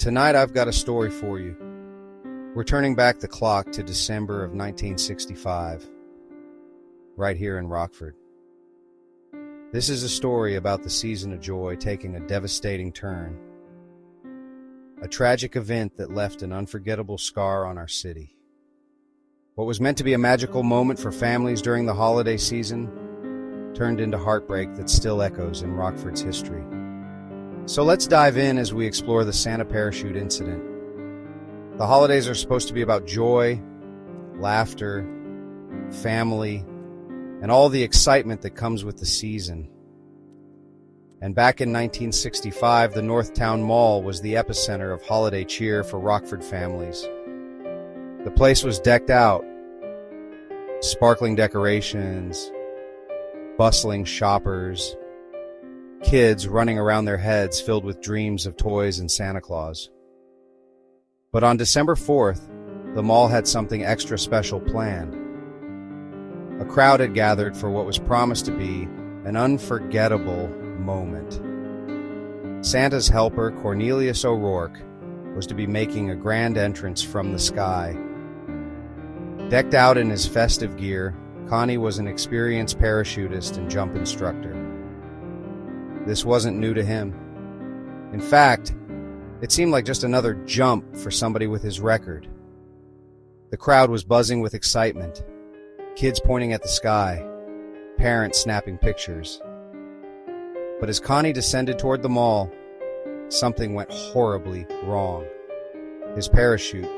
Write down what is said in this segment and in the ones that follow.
Tonight I've got a story for you. We're turning back the clock to December of 1965, right here in Rockford. This is a story about the season of joy taking a devastating turn. A tragic event that left an unforgettable scar on our city. What was meant to be a magical moment for families during the holiday season turned into heartbreak that still echoes in Rockford's history. So let's dive in as we explore the Santa parachute incident. The holidays are supposed to be about joy, laughter, family, and all the excitement that comes with the season. And back in 1965, the Northtown Mall was the epicenter of holiday cheer for Rockford families. The place was decked out, sparkling decorations, bustling shoppers, kids running around their heads filled with dreams of toys and Santa Claus. But on December 4th, the mall had something extra special planned. A crowd had gathered for what was promised to be an unforgettable moment. Santa's helper, Cornelius O'Rourke, was to be making a grand entrance from the sky. Decked out in his festive gear, Connie was an experienced parachutist and jump instructor. This wasn't new to him. In fact, it seemed like just another jump for somebody with his record. The crowd was buzzing with excitement, kids pointing at the sky, parents snapping pictures. But as Connie descended toward the mall, something went horribly wrong. His parachute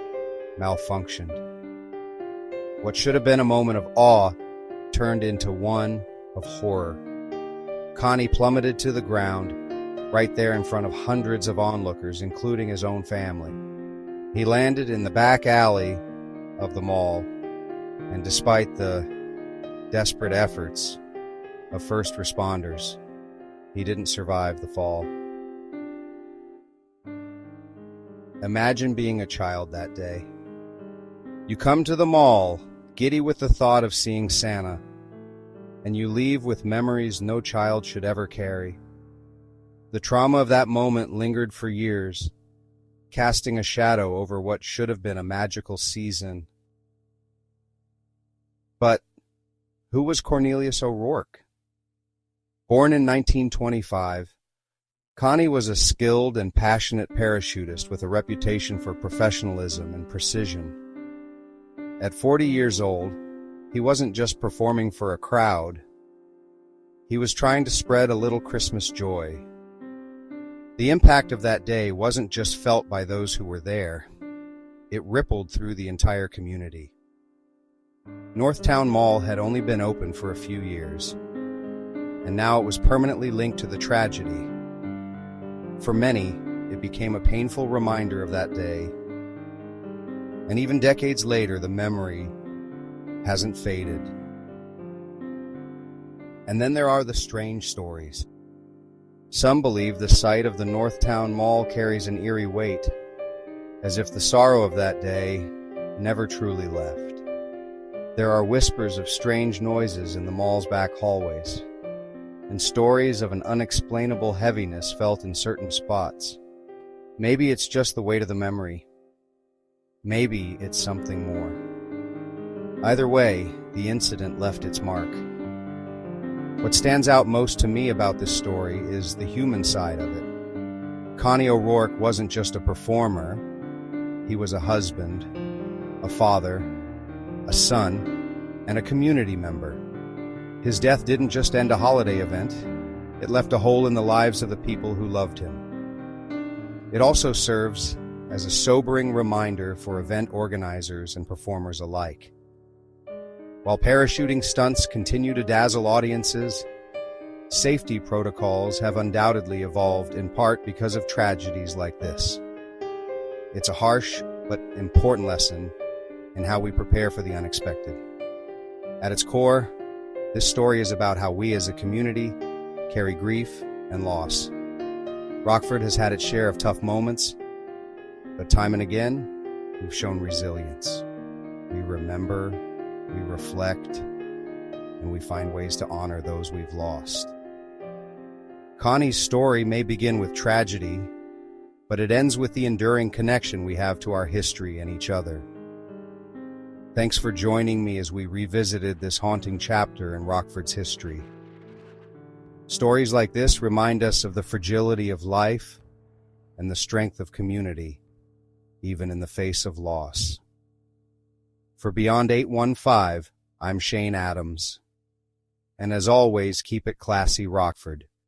malfunctioned. What should have been a moment of awe turned into one of horror. Connie plummeted to the ground, right there in front of hundreds of onlookers, including his own family. He landed in the back alley of the mall, and despite the desperate efforts of first responders, he didn't survive the fall. Imagine being a child that day. You come to the mall, giddy with the thought of seeing Santa, and you leave with memories no child should ever carry. The trauma of that moment lingered for years, casting a shadow over what should have been a magical season. But who was Cornelius O'Rourke? Born in 1925, Connie was a skilled and passionate parachutist with a reputation for professionalism and precision. At 40 years old, he wasn't just performing for a crowd. He was trying to spread a little Christmas joy. The impact of that day wasn't just felt by those who were there. It rippled through the entire community. Northtown Mall had only been open for a few years, and now it was permanently linked to the tragedy. For many, it became a painful reminder of that day. And even decades later, the memory hasn't faded. And then there are the strange stories. Some believe the sight of the Northtown Mall carries an eerie weight, as if the sorrow of that day never truly left. There are whispers of strange noises in the mall's back hallways, and stories of an unexplainable heaviness felt in certain spots. Maybe it's just the weight of the memory. Maybe it's something more. Either way, the incident left its mark. What stands out most to me about this story is the human side of it. Connie O'Rourke wasn't just a performer. He was a husband, a father, a son, and a community member. His death didn't just end a holiday event. It left a hole in the lives of the people who loved him. It also serves as a sobering reminder for event organizers and performers alike. While parachuting stunts continue to dazzle audiences, safety protocols have undoubtedly evolved in part because of tragedies like this. It's a harsh but important lesson in how we prepare for the unexpected. At its core, this story is about how we as a community carry grief and loss. Rockford has had its share of tough moments, but time and again, we've shown resilience. We remember, we reflect, and we find ways to honor those we've lost. Connie's story may begin with tragedy, but it ends with the enduring connection we have to our history and each other. Thanks for joining me as we revisited this haunting chapter in Rockford's history. Stories like this remind us of the fragility of life and the strength of community, even in the face of loss. For Beyond 815, I'm Shane Adams. And as always, keep it classy, Rockford.